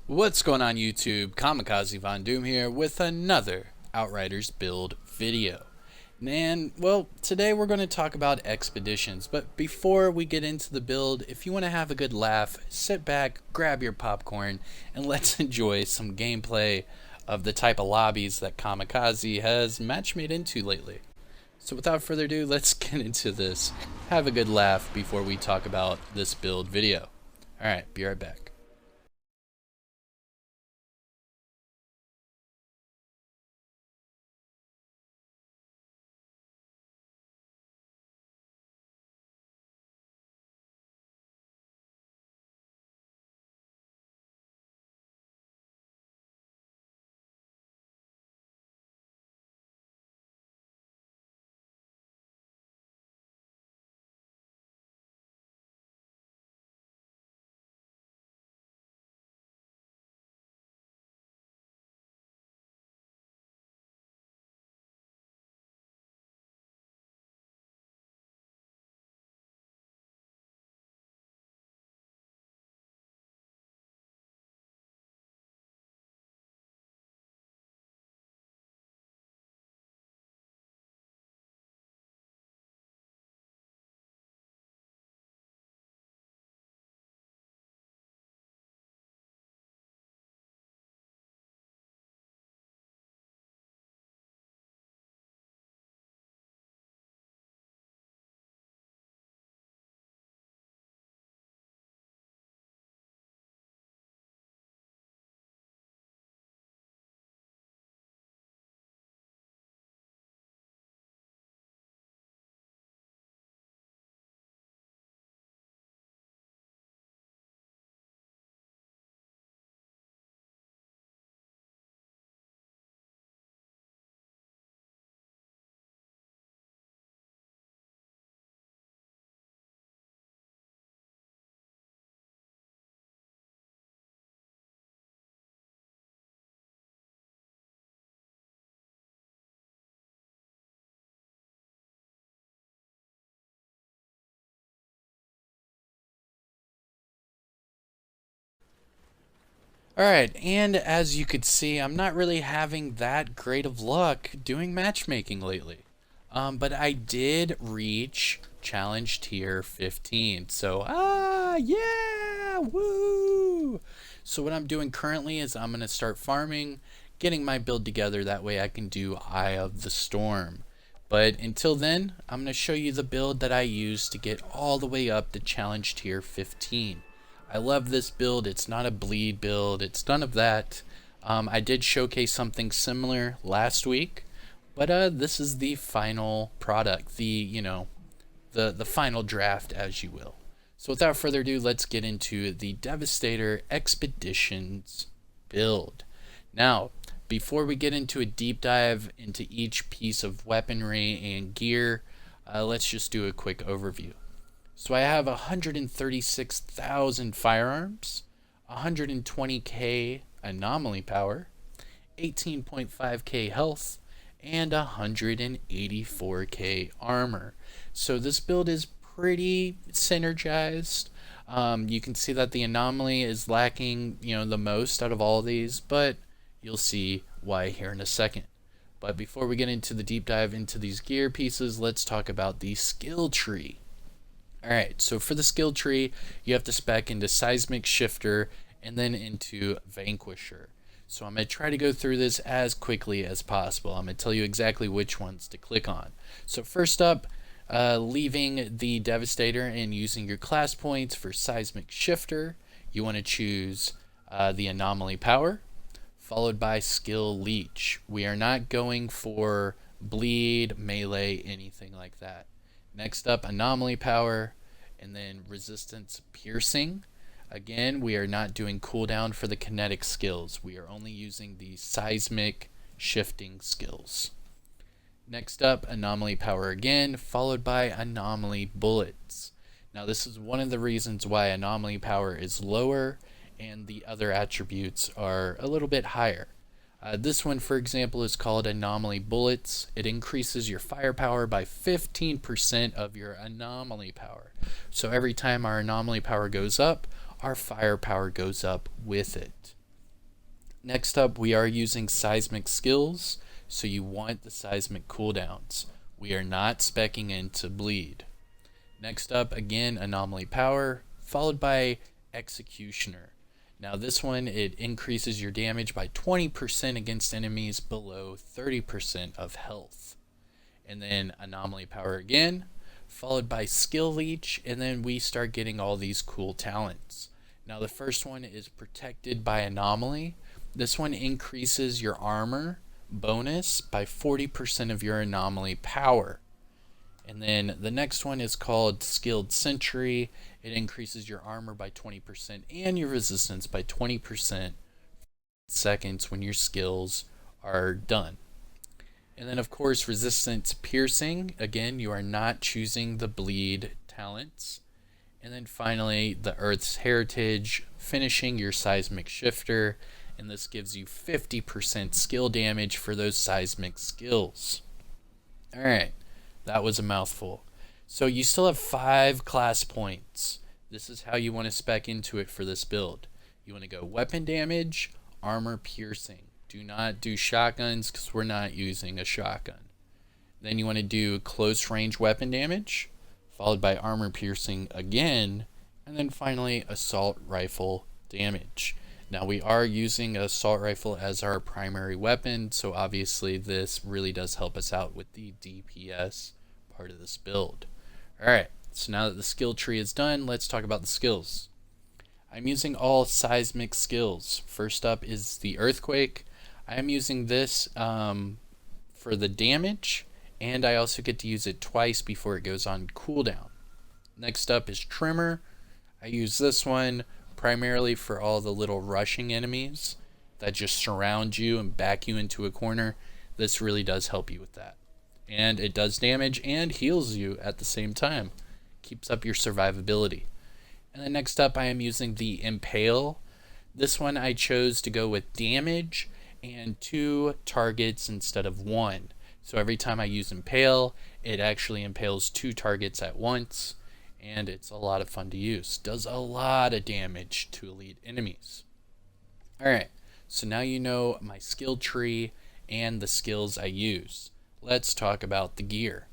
What's going on YouTube? Kamikazevondoom here with another Outriders build video. And, well, today we're going to talk about expeditions, but before we get into the build, if you want to have a good laugh, sit back, grab your popcorn, and let's enjoy some gameplay of the type of lobbies that Kamikaze has match made into lately. So without further ado, let's get into this. Have a good laugh before we talk about this build video. Alright, be right back. Alright, and as you could see, I'm not really having that great of luck doing matchmaking lately. But I did reach challenge tier 15. So, yeah, woo! So what I'm doing currently is I'm going to start farming, getting my build together. That way I can do Eye of the Storm. But until then, I'm going to show you the build that I used to get all the way up to challenge tier 15. I love this build. It's not a bleed build. It's none of that. I did showcase something similar last week, but this is the final product, the final draft, as you will. So without further ado, let's get into the Devastator Expeditions build. Now, before we get into a deep dive into each piece of weaponry and gear, let's just do a quick overview. So I have 136,000 firearms, 120k anomaly power, 18.5k health, and 184k armor. So this build is pretty synergized. You can see that the anomaly is lacking, the most out of all of these, but you'll see why here in a second. But before we get into the deep dive into these gear pieces, let's talk about the skill tree. Alright, so for the skill tree, you have to spec into Seismic Shifter and then into Vanquisher. So I'm going to try to go through this as quickly as possible. I'm going to tell you exactly which ones to click on. So first up, leaving the Devastator and using your class points for Seismic Shifter, you want to choose the Anomaly Power, followed by Skill Leech. We are not going for bleed, melee, anything like that. Next up, Anomaly Power, and then Resistance Piercing. Again, we are not doing cooldown for the kinetic skills. We are only using the seismic shifting skills. Next up, Anomaly Power again, followed by Anomaly Bullets. Now this is one of the reasons why Anomaly Power is lower and the other attributes are a little bit higher. This one, for example, is called Anomaly Bullets. It increases your firepower by 15% of your anomaly power. So every time our anomaly power goes up, our firepower goes up with it. Next up, we are using seismic skills, so you want the seismic cooldowns. We are not speccing into bleed. Next up, again, anomaly power, followed by executioner. Now this one, it increases your damage by 20% against enemies below 30% of health. And then anomaly power again, followed by skill leech, and then we start getting all these cool talents. Now the first one is protected by anomaly. This one increases your armor bonus by 40% of your anomaly power. And then the next one is called Skilled Sentry. It increases your armor by 20% and your resistance by 20% seconds when your skills are done. And then of course Resistance Piercing. Again, you are not choosing the bleed talents. And then finally the Earth's Heritage, finishing your Seismic Shifter. And this gives you 50% skill damage for those seismic skills. Alright. That was a mouthful. So you still have 5 class points. This is how you want to spec into it for this build. You want to go weapon damage, armor piercing. Do not do shotguns because we're not using a shotgun. Then you want to do close range weapon damage, followed by armor piercing again, and then finally assault rifle damage. Now we are using an assault rifle as our primary weapon, so obviously this really does help us out with the DPS part of this build. Alright, so now that the skill tree is done, let's talk about the skills. I'm using all seismic skills. First up is the earthquake. I am using this for the damage, and I also get to use it twice before it goes on cooldown. Next up is tremor. I use this one primarily for all the little rushing enemies that just surround you and back you into a corner. This really does help you with that. And it does damage and heals you at the same time. Keeps up your survivability. And then next up I am using the Impale. This one I chose to go with damage and 2 targets instead of 1. So every time I use Impale, it actually impales 2 targets at once. And it's a lot of fun to use. Does a lot of damage to elite enemies. Alright, so now you know my skill tree and the skills I use. Let's talk about the gear.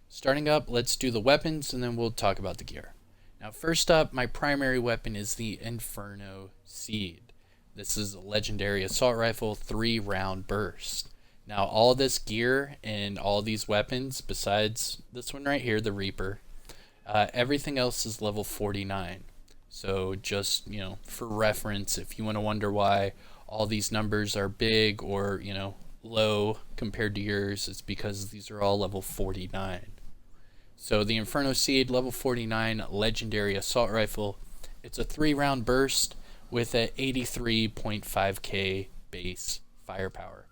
Starting up, let's do the weapons and then we'll talk about the gear. Now first up, my primary weapon is the Inferno Seed. This is a legendary assault rifle, 3-round burst. Now all this gear and all these weapons, besides this one right here, the Reaper, everything else is level 49. So just, for reference, if you want to wonder why all these numbers are big or, low compared to yours, it's because these are all level 49. So the Inferno Seed, level 49 legendary assault rifle. It's a 3-round burst with a 83.5k base firepower.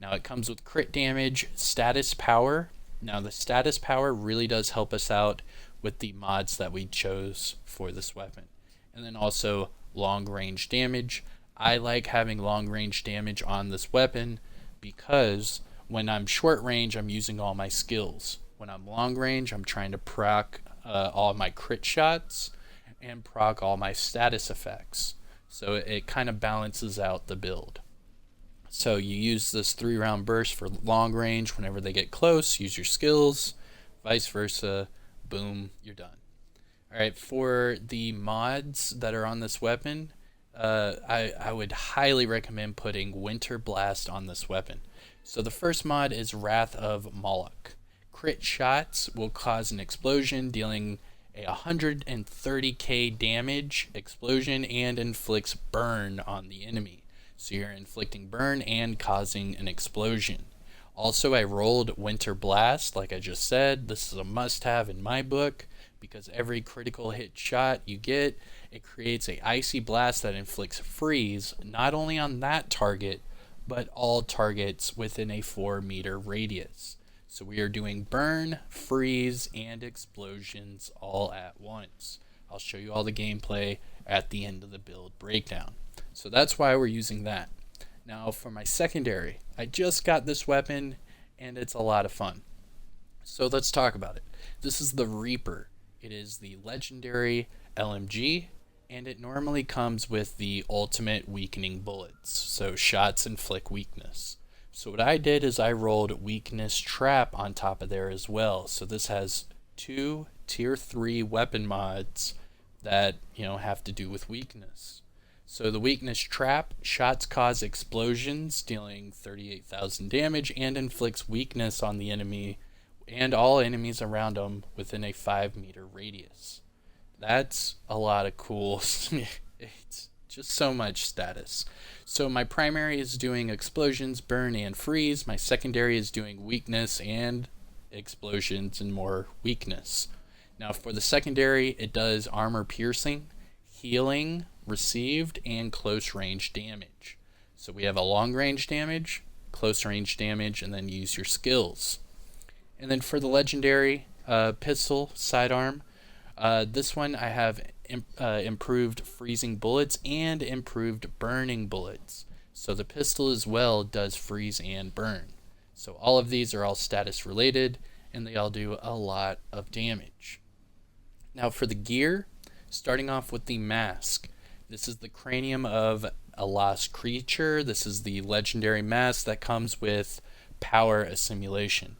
Now it comes with crit damage, status power. Now the status power really does help us out with the mods that we chose for this weapon. And then also long range damage. I like having long range damage on this weapon because when I'm short range, I'm using all my skills. When I'm long range, I'm trying to proc all my crit shots and proc all my status effects. So it kind of balances out the build. So you use this 3-round burst for long range. Whenever they get close, use your skills, vice versa. Boom, you're done. Alright, for the mods that are on this weapon, I would highly recommend putting Winter Blast on this weapon. So the first mod is Wrath of Moloch. Crit shots will cause an explosion, dealing a 130k damage explosion and inflicts burn on the enemy. So you're inflicting burn and causing an explosion. Also, I rolled Winter Blast, like I just said. This is a must-have in my book because every critical hit shot you get, it creates a icy blast that inflicts freeze, not only on that target, but all targets within a 4-meter radius. So we are doing burn, freeze, and explosions all at once. I'll show you all the gameplay at the end of the build breakdown. So that's why we're using that. Now for my secondary, I just got this weapon and it's a lot of fun. So let's talk about it. This is the Reaper. It is the legendary LMG. and it normally comes with the ultimate weakening bullets, so shots inflict weakness. So what I did is I rolled weakness trap on top of there as well. So this has two tier 3 weapon mods that, have to do with weakness. So the weakness trap, shots cause explosions, dealing 38,000 damage, and inflicts weakness on the enemy and all enemies around them within a 5-meter radius. That's a lot of cool. It's just so much status. So my primary is doing explosions, burn, and freeze. My secondary is doing weakness and explosions and more weakness. Now for the secondary, it does armor piercing, healing received, and close range damage. So we have a long range damage, close range damage, and then use your skills. And then for the legendary pistol sidearm, this one I have improved freezing bullets and improved burning bullets. So the pistol as well does freeze and burn. So all of these are all status related, and they all do a lot of damage. Now for the gear, starting off with the mask. This is the cranium of a lost creature. This is the legendary mask that comes with power assimilation.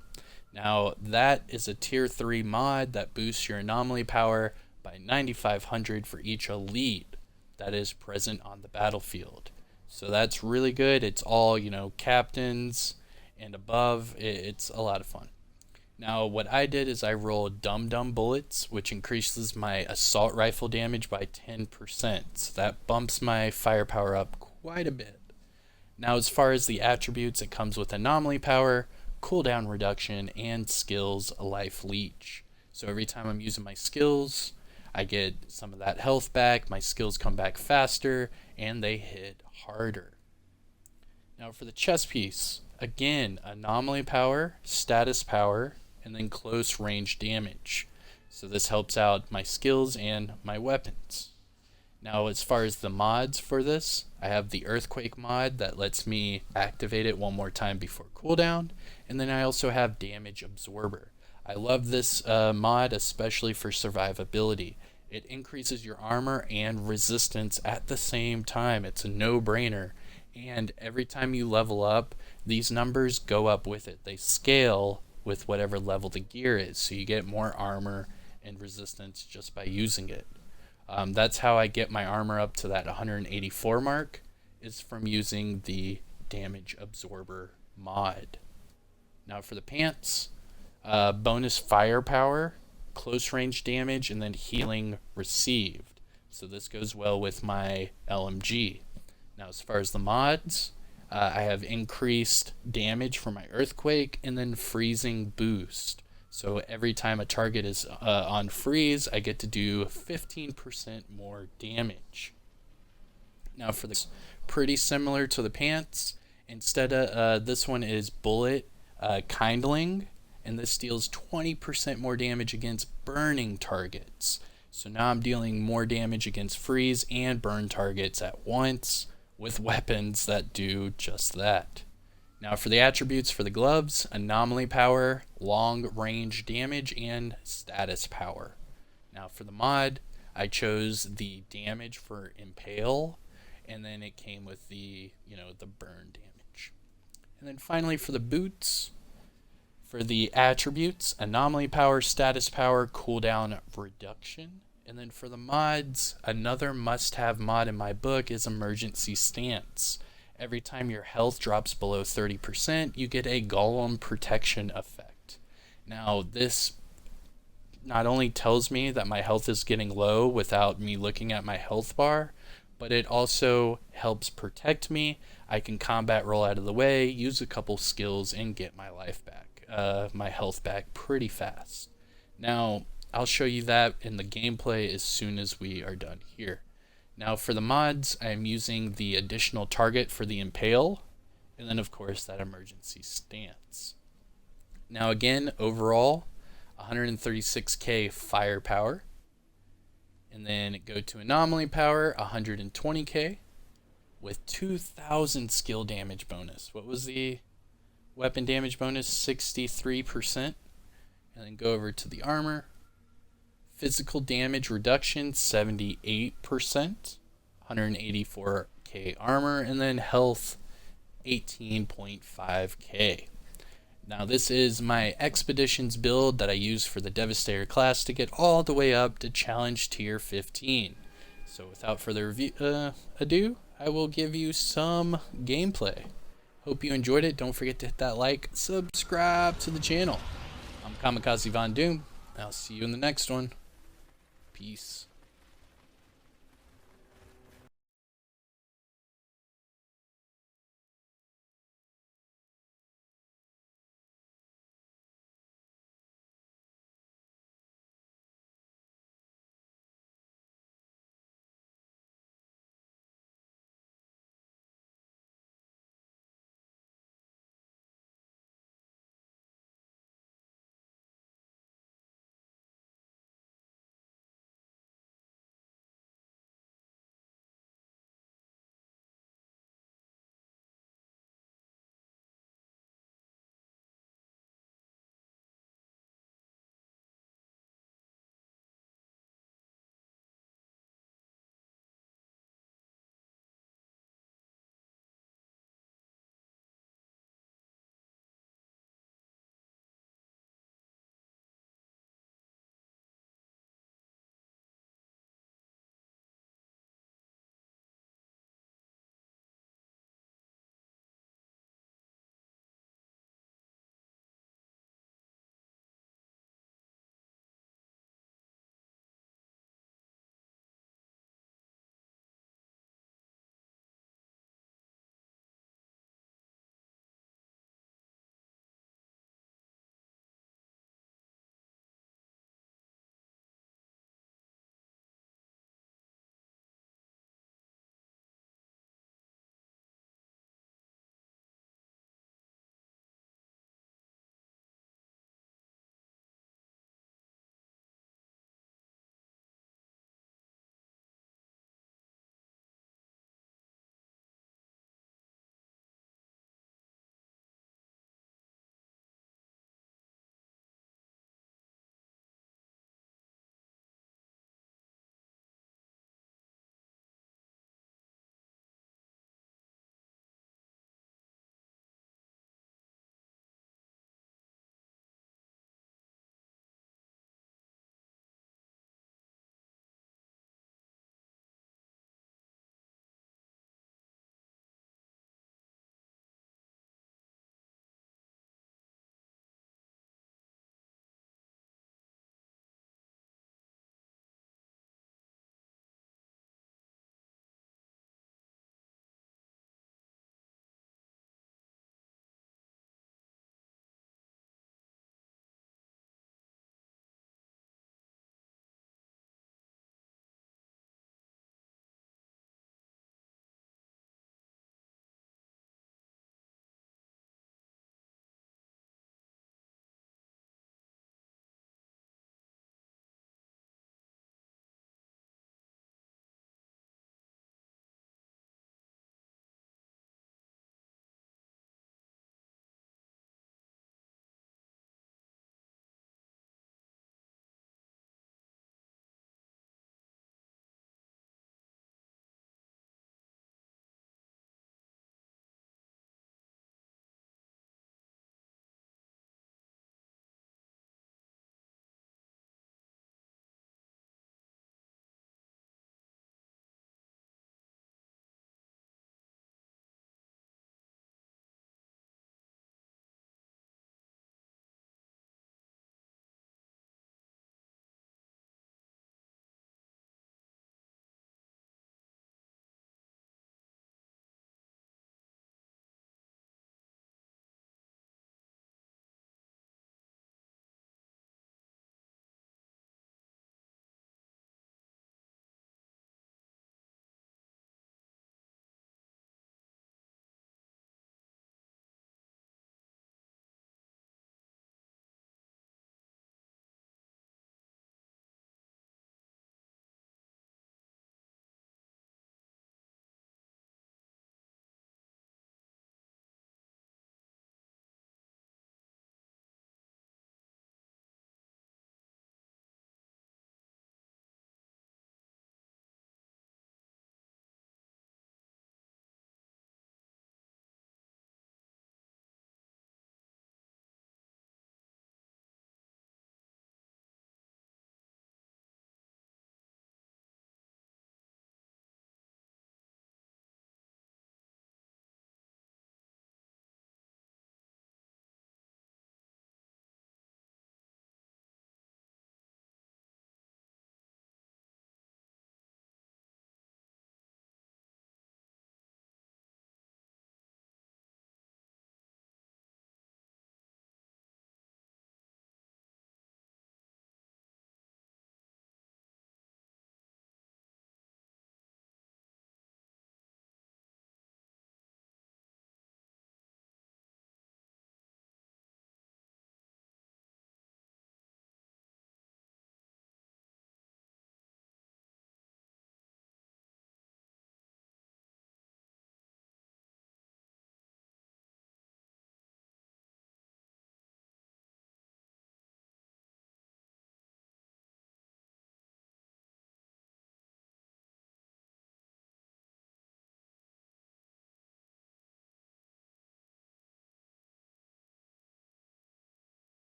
Now that is a tier 3 mod that boosts your anomaly power by 9,500 for each elite that is present on the battlefield. So that's really good. It's all, captains and above. It's a lot of fun. Now what I did is I rolled Dum Dum bullets, which increases my assault rifle damage by 10%. So that bumps my firepower up quite a bit. Now as far as the attributes, it comes with anomaly power, cooldown reduction, and skills life leech. So every time I'm using my skills, I get some of that health back, my skills come back faster, and they hit harder. Now for the chest piece, again, anomaly power, status power, and then close range damage. So this helps out my skills and my weapons. Now as far as the mods for this, I have the earthquake mod that lets me activate it one more time before cooldown, and then I also have damage absorber. I love this mod especially for survivability. It increases your armor and resistance at the same time. It's a no-brainer, and every time you level up, these numbers go up with it. They scale with whatever level the gear is, so you get more armor and resistance just by using it. That's how I get my armor up to that 184 mark, is from using the damage absorber mod. Now for the pants, bonus firepower, close range damage, and then healing received. So this goes well with my LMG. Now as far as the mods, I have increased damage for my earthquake and then freezing boost. So every time a target is on freeze, I get to do 15% more damage. Now for this, pretty similar to the pants. Instead of this one is bullet kindling, and this deals 20% more damage against burning targets. So now I'm dealing more damage against freeze and burn targets at once with weapons that do just that. Now for the attributes for the gloves, anomaly power, long range damage, and status power. Now for the mod, I chose the damage for impale, and then it came with the, the burn damage. And then finally for the boots, for the attributes, anomaly power, status power, cooldown reduction. And then for the mods, another must-have mod in my book is emergency stance. Every time your health drops below 30%, you get a golem protection effect. Now, this not only tells me that my health is getting low without me looking at my health bar, but it also helps protect me. I can combat roll out of the way, use a couple skills, and get my life back, my health back pretty fast. Now, I'll show you that in the gameplay as soon as we are done here. Now for the mods, I am using the additional target for the impale, and then of course that emergency stance. Now again, overall, 136k firepower, and then go to anomaly power, 120k, with 2,000 skill damage bonus. What was the weapon damage bonus? 63%. And then go over to the armor, Physical damage reduction 78%, 184k armor, and then health 18.5k. Now this is my expeditions build that I use for the Devastator class to get all the way up to challenge tier 15. So without further ado, I will give you some gameplay. Hope you enjoyed it. Don't forget to hit that like, subscribe to the channel. I'm Kamikazevondoom. I'll see you in the next one. Peace.